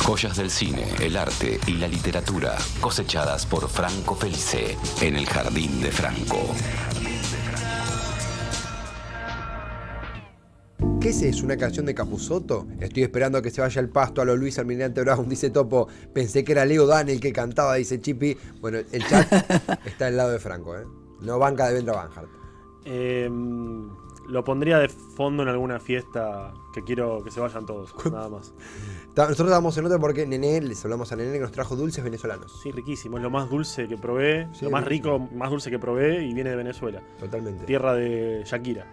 Joyas del cine, el arte y la literatura cosechadas por Franco Felice en el Jardín de Franco. ¿Qué es una canción de Capusotto? Estoy esperando a que se vaya al pasto a lo Luis Almirante Brown, dice Topo. Pensé que era Leo Dan el que cantaba, dice Chippy. Bueno, el chat está al lado de Franco, ¿eh? No banca de Vendra Banhart. Lo pondría de fondo en alguna fiesta que quiero que se vayan todos, nada más. Nosotros estábamos en otra porque Nené, les hablamos a Nené que nos trajo dulces venezolanos. Sí, riquísimo, es lo más dulce que probé, Sí, lo más rico, más dulce que probé y viene de Venezuela. Totalmente. Tierra de Shakira.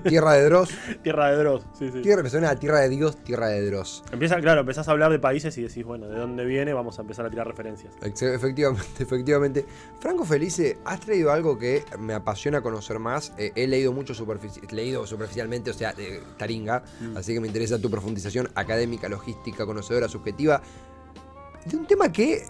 Tierra de Dross. Tierra de Dross, sí, sí. Me suena a tierra de Dios, tierra de Dross. Empezás a hablar de países y decís, bueno, ¿de dónde viene? Vamos a empezar a tirar referencias. Efectivamente. Franco Felice, has traído algo que me apasiona conocer más. He leído mucho superficialmente, o sea, taringa. Así que me interesa tu profundización académica, logística, conocedora, subjetiva. De un tema que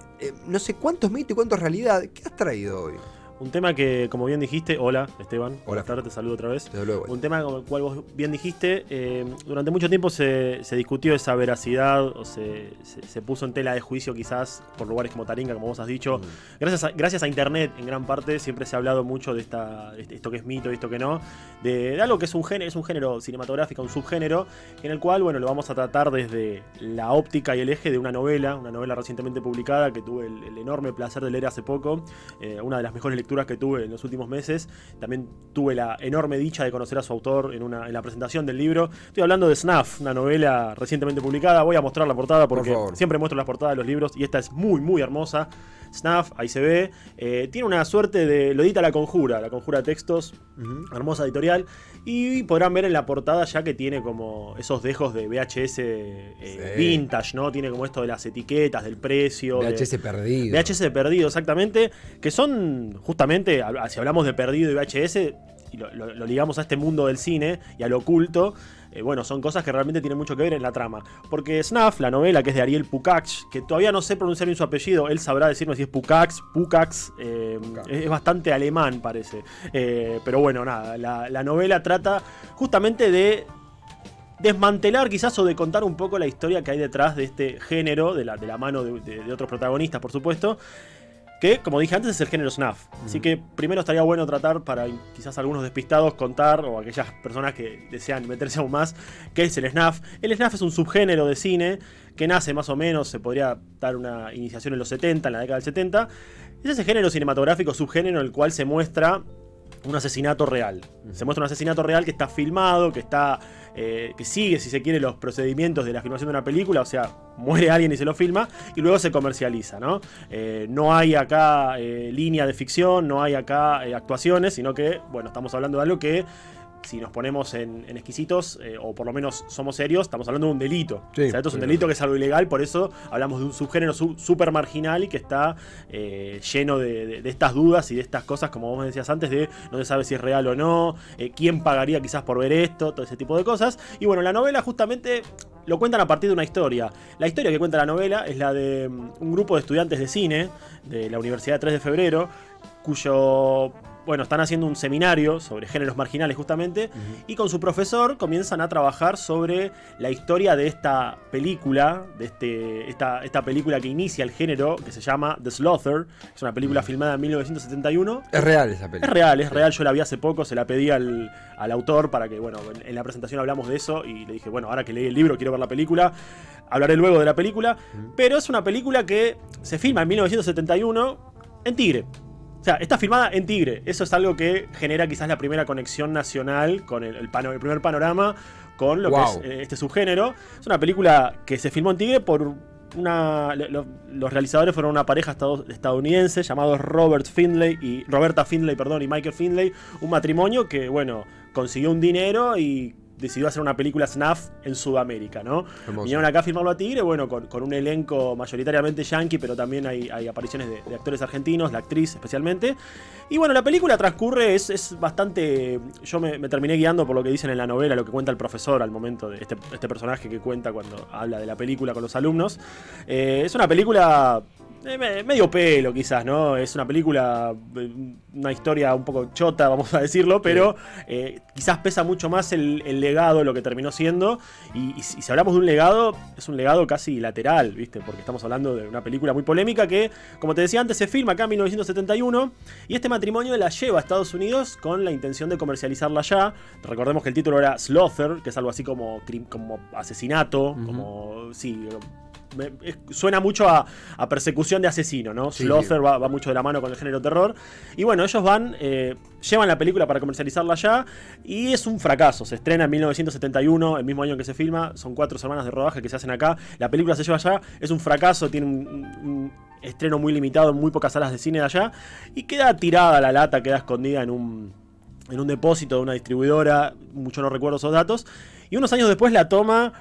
no sé cuánto es mito y cuánto es realidad. ¿Qué has traído hoy? Un tema que, como bien dijiste, hola Esteban, Hola. buenas tardes, te saludo otra vez. Desde luego. Un tema como el cual vos bien dijiste, durante mucho tiempo se discutió esa veracidad, o se puso en tela de juicio quizás por lugares como Taringa, como vos has dicho. Gracias a internet, en gran parte, siempre se ha hablado mucho de esto que es mito y esto que no, de algo que es un género cinematográfico, un subgénero, en el cual, bueno, lo vamos a tratar desde la óptica y el eje de una novela recientemente publicada que tuve el enorme placer de leer hace poco, una de las mejores lecturas que tuve en los últimos meses. También tuve la enorme dicha de conocer a su autor en la presentación del libro. Estoy hablando de Snuff, una novela recientemente publicada. Voy a mostrar la portada porque siempre muestro las portadas de los libros y esta es muy, muy hermosa. Snuff, ahí se ve. Tiene una suerte de... Lo edita La Conjura Textos. Hermosa editorial. Y podrán ver en la portada ya que tiene como esos dejos de VHS vintage, ¿no? Tiene como esto de las etiquetas, del precio. VHS perdido. VHS perdido, exactamente. Que son, justamente, si hablamos de perdido y VHS, y lo ligamos a este mundo del cine y a lo oculto, bueno, son cosas que realmente tienen mucho que ver en la trama. Porque Snuff, la novela que es de Ariel Pucax, que todavía no sé pronunciar bien su apellido, él sabrá decirme si es Pucax, es bastante alemán parece. Pero bueno, nada, la novela trata justamente de desmantelar quizás o de contar un poco la historia que hay detrás de este género, de la mano de otros protagonistas, por supuesto. Que, como dije antes, es el género snuff. Así que primero estaría bueno tratar, para quizás algunos despistados, contar, o aquellas personas que desean meterse aún más, qué es el snuff. El snuff es un subgénero de cine que nace más o menos, se podría dar una iniciación en los 70, en la década del 70. Es ese género cinematográfico, subgénero, en el cual se muestra un asesinato real. Se muestra un asesinato real que está filmado, que sigue, si se quiere, los procedimientos de la filmación de una película, o sea, muere alguien y se lo filma, y luego se comercializa, ¿no? No hay acá línea de ficción, no hay acá actuaciones, sino que, bueno, estamos hablando de algo que, si nos ponemos en exquisitos, o por lo menos somos serios, estamos hablando de un delito. Sí, o sea, esto es un delito que es algo ilegal, por eso hablamos de un subgénero súper marginal y que está lleno de estas dudas y de estas cosas, como vos me decías antes, de no se sabe si es real o no, quién pagaría quizás por ver esto, todo ese tipo de cosas. Y bueno, la novela justamente lo cuentan a partir de una historia. La historia que cuenta la novela es la de un grupo de estudiantes de cine de la Universidad 3 de Febrero, cuyo... Bueno, están haciendo un seminario sobre géneros marginales justamente, y con su profesor comienzan a trabajar sobre la historia de esta película, de esta película que inicia el género, que se llama The Slaughter. Es una película filmada en 1971. Es real esa película. Es real, yo la vi hace poco, se la pedí al autor para que, bueno, en la presentación hablamos de eso, y le dije, bueno, ahora que leí el libro quiero ver la película, hablaré luego de la película, pero es una película que se filma en 1971 en Tigre. O sea, está filmada en Tigre. Eso es algo que genera quizás la primera conexión nacional con el primer panorama con lo que es este subgénero. Es una película que se filmó en Tigre por los realizadores fueron una pareja estadounidense llamados Roberta Findlay y Michael Findlay. Un matrimonio que, bueno, consiguió un dinero y decidió hacer una película snuff en Sudamérica, ¿no? Hermoso. Vinieron acá a filmarlo a Tigre, bueno, con un elenco mayoritariamente yankee, pero también hay apariciones de actores argentinos, la actriz especialmente. Y bueno, la película transcurre, es bastante... Yo me terminé guiando por lo que dicen en la novela, lo que cuenta el profesor al momento de este personaje que cuenta cuando habla de la película con los alumnos. Es una película medio pelo quizás, ¿no? Es una película, una historia un poco chota, vamos a decirlo, pero quizás pesa mucho más el legado, lo que terminó siendo. Y si hablamos de un legado, es un legado casi lateral, ¿viste? Porque estamos hablando de una película muy polémica que, como te decía antes, se filma acá en 1971 y este matrimonio la lleva a Estados Unidos con la intención de comercializarla allá. Recordemos que el título era Slaughter, que es algo así como asesinato, como... Sí, suena mucho a persecución de asesino, ¿no? Sí, Slaughter va mucho de la mano con el género terror. Y bueno, ellos llevan la película para comercializarla allá y es un fracaso. Se estrena en 1971, el mismo año que se filma. Son 4 semanas de rodaje que se hacen acá. La película se lleva allá, es un fracaso, tiene un estreno muy limitado en muy pocas salas de cine de allá y queda tirada la lata, queda escondida en un depósito de una distribuidora. Mucho no recuerdo esos datos. Y unos años después la toma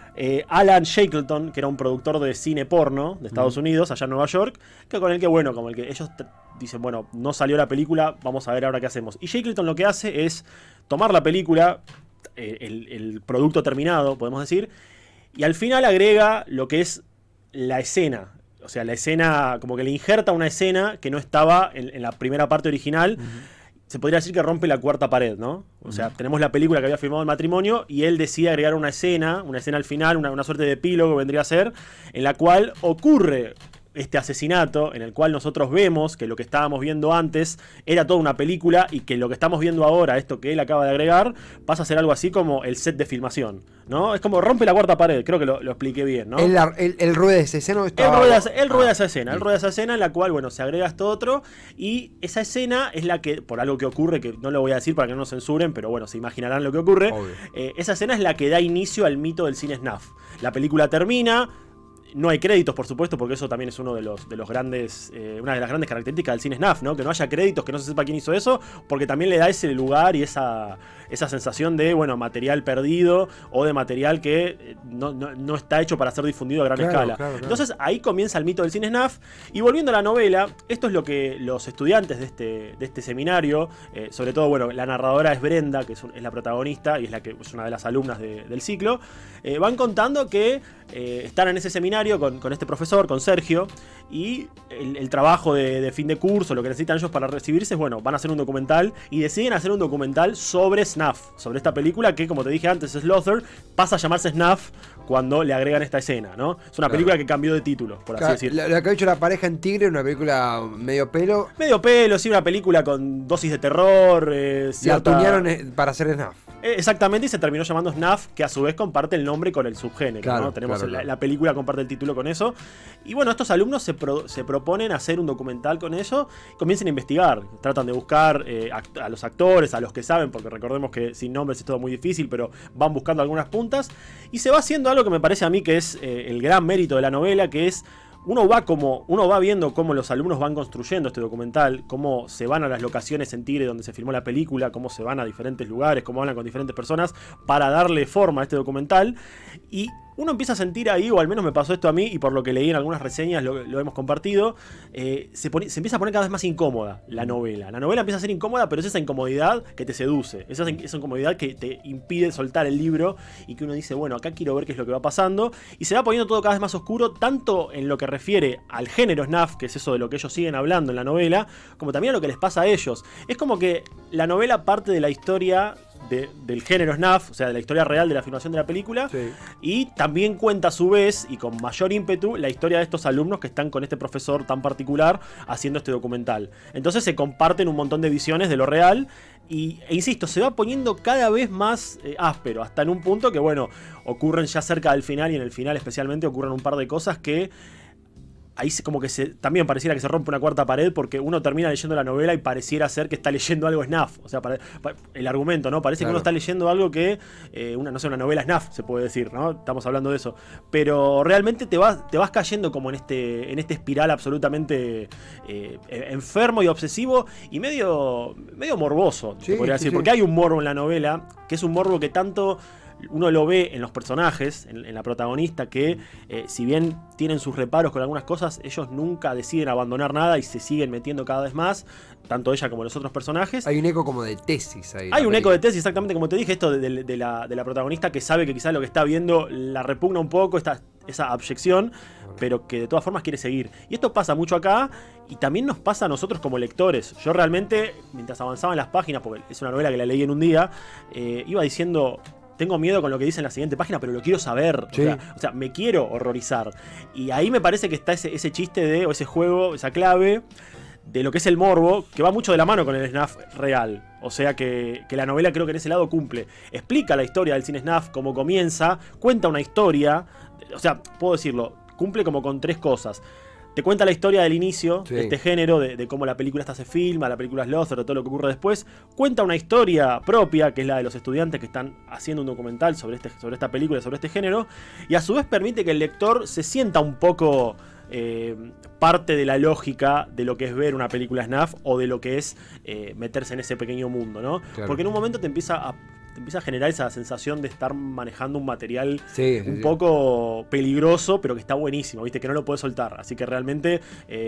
Alan Shackleton, que era un productor de cine porno de Estados Unidos, allá en Nueva York, como el que ellos dicen, bueno, no salió la película, vamos a ver ahora qué hacemos. Y Shackleton lo que hace es tomar la película, el producto terminado, podemos decir, y al final agrega lo que es la escena. O sea, la escena, como que le injerta una escena que no estaba en la primera parte original. Se podría decir que rompe la cuarta pared, ¿no? O sea, tenemos la película que había filmado el matrimonio y él decide agregar una escena al final, una suerte de epílogo vendría a ser, en la cual ocurre este asesinato, en el cual nosotros vemos que lo que estábamos viendo antes era toda una película y que lo que estamos viendo ahora, esto que él acaba de agregar, pasa a ser algo así como el set de filmación, ¿no? Es como rompe la cuarta pared, creo que lo expliqué bien, ¿no? Él rueda esa escena. Él rueda esa escena en la cual, bueno, se agrega esto otro y esa escena es la que, por algo que ocurre, que no lo voy a decir para que no nos censuren, pero bueno, se imaginarán lo que ocurre. Esa escena es la que da inicio al mito del cine snuff. La película termina. No hay créditos, por supuesto, porque eso también es uno de los grandes, una de las grandes características del cine snuff, ¿no? Que no haya créditos, que no se sepa quién hizo eso, porque también le da ese lugar y esa sensación de, bueno, material perdido o de material que no está hecho para ser difundido a gran escala. Claro. Entonces ahí comienza el mito del cine snuff. Y volviendo a la novela, esto es lo que los estudiantes de este seminario, sobre todo, bueno, la narradora es Brenda, que es la protagonista y es una de las alumnas del ciclo, van contando que están en ese seminario con este profesor, con Sergio, y el trabajo de fin de curso, lo que necesitan ellos para recibirse es, bueno, van a hacer un documental y deciden hacer un documental sobre Snuff, sobre esta película que, como te dije antes, Slaughter, pasa a llamarse Snuff cuando le agregan esta escena, ¿no? Es una película que cambió de título, por así decirlo. Lo que ha hecho La pareja en Tigre, una película medio pelo. Medio pelo, sí, una película con dosis de terror. La tunearon para hacer Snuff. Exactamente, y se terminó llamando Snuff, que a su vez comparte el nombre con el subgénero, ¿no? Tenemos la película comparte el título con eso. Y bueno, estos alumnos se proponen hacer un documental con eso, comienzan a investigar, tratan de buscar a los actores, a los que saben, porque recordemos que sin nombres es todo muy difícil, pero van buscando algunas puntas, y se va haciendo algo que me parece a mí que es el gran mérito de la novela, que es uno va viendo cómo los alumnos van construyendo este documental, cómo se van a las locaciones en Tigre donde se filmó la película, cómo se van a diferentes lugares, cómo hablan con diferentes personas para darle forma a este documental. Y uno empieza a sentir ahí, o al menos me pasó esto a mí, y por lo que leí en algunas reseñas lo hemos compartido, se empieza a poner cada vez más incómoda la novela. La novela empieza a ser incómoda, pero es esa incomodidad que te seduce, esa incomodidad que te impide soltar el libro y que uno dice, bueno, acá quiero ver qué es lo que va pasando, y se va poniendo todo cada vez más oscuro, tanto en lo que refiere al género snuff, que es eso de lo que ellos siguen hablando en la novela, como también a lo que les pasa a ellos. Es como que la novela parte de la historia del género snuff, o sea, de la historia real de la filmación de la película, y también cuenta a su vez, y con mayor ímpetu, la historia de estos alumnos que están con este profesor tan particular haciendo este documental. Entonces se comparten un montón de visiones de lo real, e insisto, se va poniendo cada vez más áspero, hasta en un punto que, bueno, ocurren ya cerca del final, y en el final especialmente ocurren un par de cosas que ahí como que también pareciera que se rompe una cuarta pared, porque uno termina leyendo la novela y pareciera ser que está leyendo algo snuff. O sea, el argumento, ¿no? Parece que uno está leyendo algo que, una novela snuff, se puede decir, ¿no? Estamos hablando de eso. Pero realmente te vas cayendo como en este espiral absolutamente enfermo y obsesivo y medio morboso, te podría decir. Porque hay un morbo en la novela, que es un morbo que tanto uno lo ve en los personajes, en la protagonista, que si bien tienen sus reparos con algunas cosas, ellos nunca deciden abandonar nada y se siguen metiendo cada vez más, tanto ella como los otros personajes. Hay un eco como de tesis ahí. Hay un eco de tesis, exactamente como te dije, esto de la protagonista, que sabe que quizás lo que está viendo la repugna un poco, está esa abyección, pero que de todas formas quiere seguir. Y esto pasa mucho acá, y también nos pasa a nosotros como lectores. Yo realmente, mientras avanzaba en las páginas, porque es una novela que la leí en un día, iba diciendo... Tengo miedo con lo que dice en la siguiente página, pero lo quiero saber. Sí. O sea, me quiero horrorizar. Y ahí me parece que está ese chiste o ese juego, esa clave de lo que es el morbo, que va mucho de la mano con el snuff real. O sea que la novela creo que en ese lado cumple. Explica la historia del cine snuff, cómo comienza, cuenta una historia. O sea, puedo decirlo, cumple como con 3 cosas. Te cuenta la historia del inicio de este género, de cómo la película esta se filma, la película es Lothar, de todo lo que ocurre después. Cuenta una historia propia, que es la de los estudiantes que están haciendo un documental sobre esta película, sobre este género. Y a su vez permite que el lector se sienta un poco parte de la lógica de lo que es ver una película snuff o de lo que es meterse en ese pequeño mundo, ¿no? Claro. Porque en un momento te empieza a generar esa sensación de estar manejando un material un sí. poco peligroso, pero que está buenísimo, ¿viste? Que no lo puedes soltar. Así que realmente,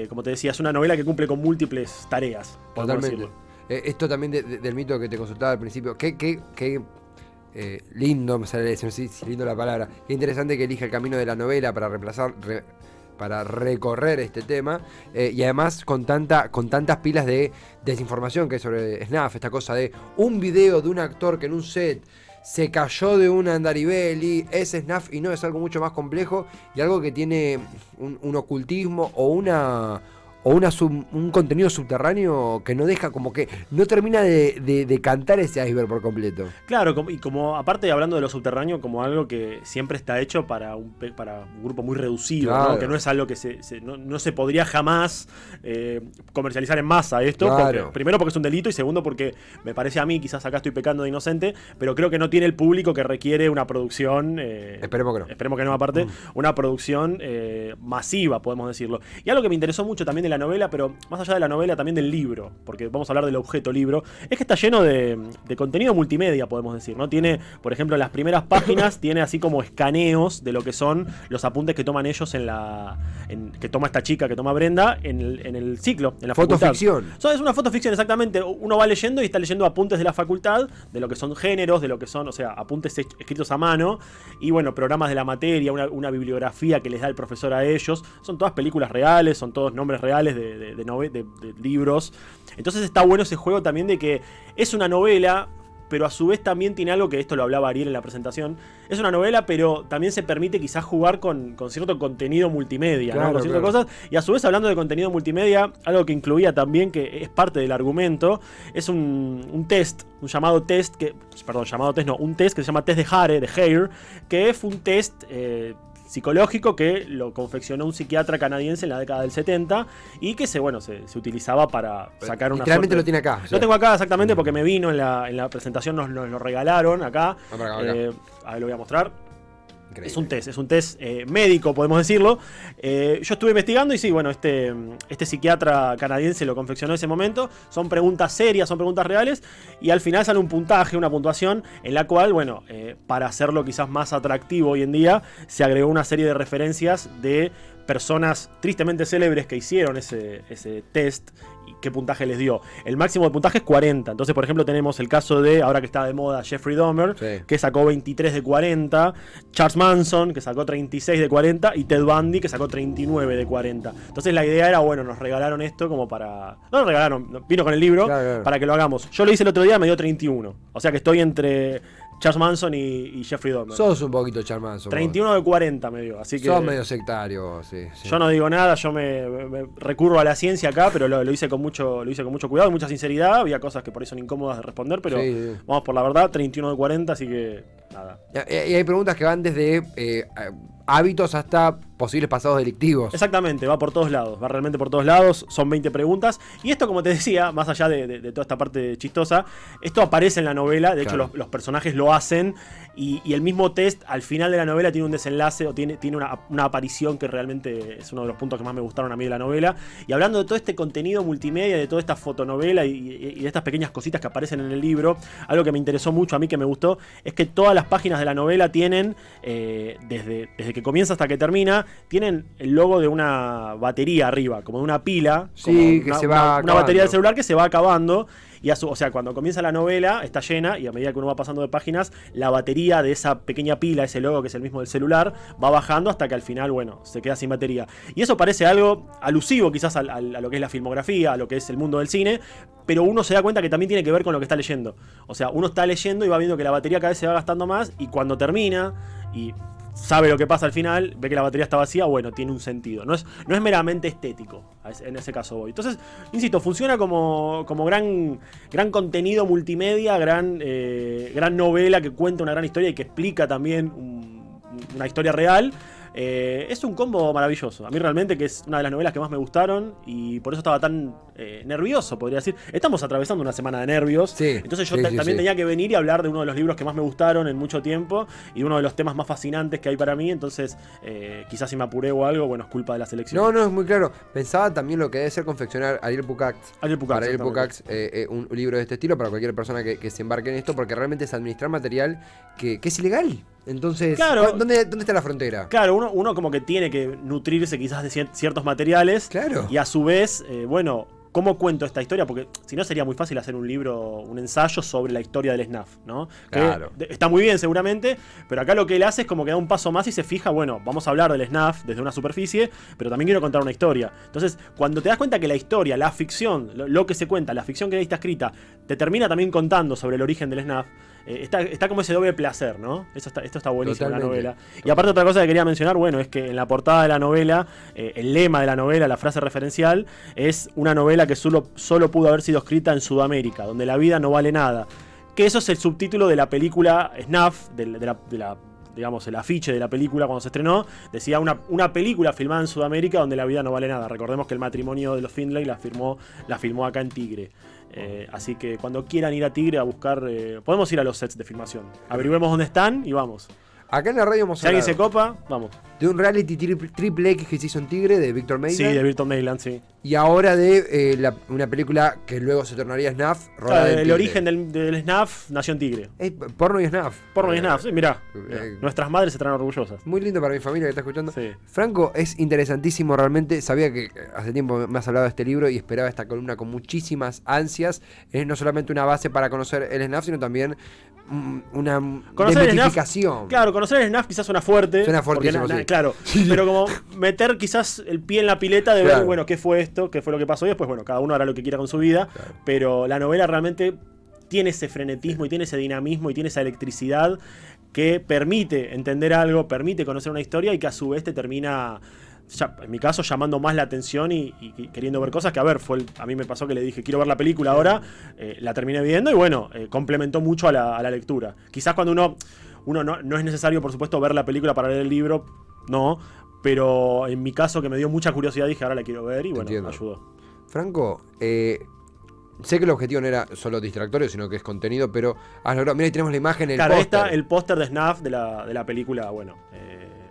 como te decía, es una novela que cumple con múltiples tareas. Totalmente. Esto también del mito que te consultaba al principio. Qué lindo, me sale si lindo la palabra. Qué interesante que elija el camino de la novela para para recorrer este tema, y además con tantas pilas de desinformación que hay sobre Snuff, esta cosa de un video de un actor que en un set se cayó de un andarivel y es Snuff, y no, es algo mucho más complejo y algo que tiene un ocultismo o un contenido subterráneo que no deja, como que no termina de cantar ese iceberg por completo. Claro, y como aparte hablando de lo subterráneo, como algo que siempre está hecho para un grupo muy reducido, Claro. ¿no? Que no es algo que no se podría jamás comercializar en masa esto. Claro. Primero porque es un delito y segundo porque me parece a mí, quizás acá estoy pecando de inocente, pero creo que no tiene el público que requiere una producción... Esperemos que no. Esperemos que no, aparte, una producción masiva, podemos decirlo. Y algo que me interesó mucho también de la novela, pero más allá de la novela, también del libro, porque vamos a hablar del objeto libro, es que está lleno de contenido multimedia, podemos decir, ¿no? Tiene, por ejemplo, en las primeras páginas, tiene así como escaneos de lo que son los apuntes que toman ellos que toma esta chica, que toma Brenda, en el ciclo, en la facultad. Fotoficción. Es una fotoficción, exactamente. Uno va leyendo y está leyendo apuntes de la facultad, de lo que son géneros, de lo que son, o sea, apuntes escritos a mano, y bueno, programas de la materia, una bibliografía que les da el profesor a ellos. Son todas películas reales, son todos nombres reales de libros. Entonces está bueno ese juego también de que es una novela, pero a su vez también tiene algo que esto lo hablaba Ariel en la presentación. Es una novela, pero también se permite quizás jugar con cierto contenido multimedia, claro, ¿no? Con ciertas cosas. Y a su vez, hablando de contenido multimedia, algo que incluía también, que es parte del argumento, es un test, un llamado test, un test que se llama test de Hare, que fue un test psicológico que lo confeccionó un psiquiatra canadiense en la década del 70 y que se utilizaba para sacar una literalmente suerte... lo tiene acá. Lo tengo acá exactamente porque me vino en la presentación, nos lo regalaron acá. Ahí lo voy a mostrar. Increíble. Es un test médico, podemos decirlo. Yo estuve investigando y sí, bueno, este psiquiatra canadiense lo confeccionó en ese momento. Son preguntas serias, son preguntas reales. Y al final sale un puntaje, una puntuación, en la cual, bueno, para hacerlo quizás más atractivo hoy en día, se agregó una serie de referencias de personas tristemente célebres que hicieron ese test y qué puntaje les dio. El máximo de puntaje es 40. Entonces, por ejemplo, tenemos el caso de, ahora que está de moda, Jeffrey Dahmer, Sí. que sacó 23 de 40, Charles Manson, que sacó 36 de 40, y Ted Bundy, que sacó 39 de 40. Entonces la idea era, bueno, nos regalaron esto como para... No nos regalaron, vino con el libro, Claro. para que lo hagamos. Yo lo hice el otro día, me dio 31. O sea que estoy entre Charles Manson y Jeffrey Dahmer. Sos un poquito charmanzo. 31 de 40 me dio, así que... Sos medio sectario, sí. Yo no digo nada, yo me recurro a la ciencia acá, pero lo hice con mucho cuidado, mucha sinceridad. Había cosas que por ahí son incómodas de responder, pero Sí. vamos por la verdad, 31 de 40, así que nada. Y hay preguntas que van desde hábitos hasta posibles pasados delictivos. Exactamente, va por todos lados, va realmente por todos lados, son 20 preguntas. Y esto, como te decía, más allá de toda esta parte chistosa, esto aparece en la novela, de Claro. hecho los personajes lo hacen, y el mismo test al final de la novela tiene un desenlace o tiene una aparición que realmente es uno de los puntos que más me gustaron a mí de la novela. Y hablando de todo este contenido multimedia, de toda esta fotonovela y de estas pequeñas cositas que aparecen en el libro, algo que me interesó mucho, a mí que me gustó, es que todas las páginas de la novela tienen, desde que comienza hasta que termina, tienen el logo de una batería arriba, como de una pila, Sí, como que se va una batería acabando. del celular que se va acabando. o sea, cuando comienza la novela está llena y a medida que uno va pasando de páginas, la batería de esa pequeña pila, ese logo que es el mismo del celular, va bajando hasta que al final, bueno, se queda sin batería. Y eso parece algo alusivo quizás a lo que es la filmografía, a lo que es el mundo del cine, pero uno se da cuenta que también tiene que ver con lo que está leyendo. O sea, uno está leyendo y va viendo que la batería cada vez se va gastando más, y cuando termina y sabe lo que pasa al final, ve que la batería está vacía, bueno, tiene un sentido. No es meramente estético, en ese caso voy. Entonces, insisto, funciona como gran contenido multimedia, gran novela que cuenta una gran historia y que explica también una historia real. Es un combo maravilloso. A mí realmente que es una de las novelas que más me gustaron y por eso estaba tan nervioso, podría decir. Estamos atravesando una semana de nervios. Sí, entonces yo también tenía que venir y hablar de uno de los libros que más me gustaron en mucho tiempo y uno de los temas más fascinantes que hay para mí. Entonces quizás si me apuré o algo, bueno, es culpa de la selección. No, es muy claro. Pensaba también lo que debe ser confeccionar Ariel Pucax. Para Ariel Pucax, un libro de este estilo para cualquier persona que se embarque en esto, porque realmente es administrar material que es ilegal. Entonces, claro, ¿dónde está la frontera? Claro, uno como que tiene que nutrirse quizás de ciertos materiales. Claro. Y a su vez, bueno, ¿cómo cuento esta historia? Porque si no sería muy fácil hacer un libro, un ensayo sobre la historia del SNAF, ¿no? Claro. Que está muy bien seguramente, pero acá lo que él hace es como que da un paso más y se fija, bueno, vamos a hablar del SNAF desde una superficie, pero también quiero contar una historia. Entonces, cuando te das cuenta que la historia, la ficción, lo que se cuenta, la ficción que ahí está escrita, te termina también contando sobre el origen del SNAF, está como ese doble placer, ¿no? Esto está buenísimo en la novela. Y aparte otra cosa que quería mencionar, bueno, es que en la portada de la novela, el lema de la novela, la frase referencial, es una novela que solo pudo haber sido escrita en Sudamérica, donde la vida no vale nada. Que eso es el subtítulo de la película SNAF, digamos, el afiche de la película cuando se estrenó, decía una película filmada en Sudamérica donde la vida no vale nada. Recordemos que el matrimonio de los Findlay la filmó acá en Tigre. Así que cuando quieran ir a Tigre a buscar, podemos ir a los sets de filmación. Averigüemos dónde están y vamos. Acá en la radio hemos Si alguien hablado se copa, vamos. de un reality triple X que se hizo en Tigre, de Víctor Maynard. Sí, de Víctor Maynard, sí. Y ahora de una película que luego se tornaría SNAF, rodada en El Tigre. origen del SNAF nació en Tigre. Porno y SNAF. Porno y SNAF, sí, mirá. eh, Nuestras madres estarán orgullosas. Muy lindo para mi familia que está escuchando. Sí. Franco, es interesantísimo realmente. Sabía que hace tiempo me has hablado de este libro y esperaba esta columna con muchísimas ansias. Es no solamente una base para conocer el SNAF, sino también una desmitificación. Claro, conocer el SNAF quizás suena fuerte. Suena fuertísimo, sí. Claro, pero como meter quizás el pie en la pileta de ver, bueno, qué fue esto, qué fue lo que pasó y después, bueno, cada uno hará lo que quiera con su vida. Claro. Pero la novela realmente tiene ese frenetismo y tiene ese dinamismo y tiene esa electricidad que permite entender algo, permite conocer una historia y que a su vez te termina, en mi caso, llamando más la atención y queriendo ver cosas que, a ver, a mí me pasó que le dije, quiero ver la película ahora, la terminé viendo y bueno, complementó mucho a la lectura. Quizás cuando uno no es necesario, por supuesto, ver la película para leer el libro, no, pero en mi caso, que me dio mucha curiosidad, dije, ahora la quiero ver y bueno, me ayudó. Franco, sé que el objetivo no era solo distractorio, sino que es contenido, pero has logrado. Mira, ahí tenemos la imagen, el póster. Claro, póster. Está el póster de SNAF de la película, bueno,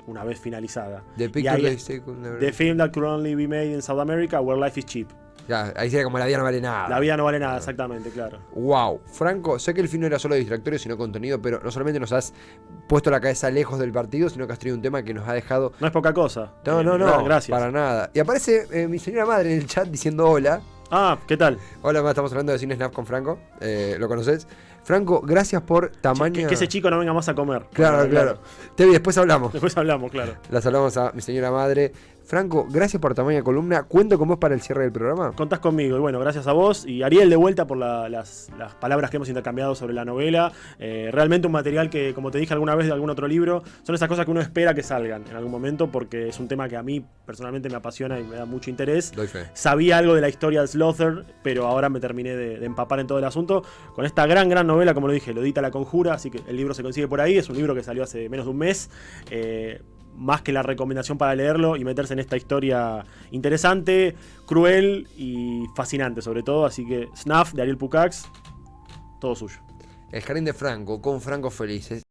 una vez finalizada. The film that could only be made in South America, where life is cheap. Ya, ahí sería como la vida no vale nada. La vida no vale nada, exactamente, claro. Wow. Franco, sé que el fin no era solo distractorio, sino contenido, pero no solamente nos has puesto la cabeza lejos del partido, sino que has traído un tema que nos ha dejado... No es poca cosa. No, gracias. Para nada. Y aparece mi señora madre en el chat diciendo hola. Ah, ¿qué tal? Hola, estamos hablando de Cine Snap con Franco. ¿Lo conoces? Franco, gracias por tamaño... Que ese chico no venga más a comer. Claro. Tevi, después hablamos. Claro. La saludamos a mi señora madre. Franco, gracias por tamaña columna. ¿Cuento con vos para el cierre del programa? Contás conmigo. Y bueno, gracias a vos. Y Ariel, de vuelta por las palabras que hemos intercambiado sobre la novela. Realmente un material que, como te dije alguna vez de algún otro libro, son esas cosas que uno espera que salgan en algún momento, porque es un tema que a mí personalmente me apasiona y me da mucho interés. Doy fe. Sabía algo de la historia de Slaughter, pero ahora me terminé de empapar en todo el asunto. Con esta gran novela, como lo dije, lo edita La Conjura, así que el libro se consigue por ahí. Es un libro que salió hace menos de un mes. Más que la recomendación para leerlo y meterse en esta historia interesante, cruel y fascinante sobre todo. Así que SNAF de Ariel Pucax, todo suyo. El Jardín de Franco, con Franco Felices.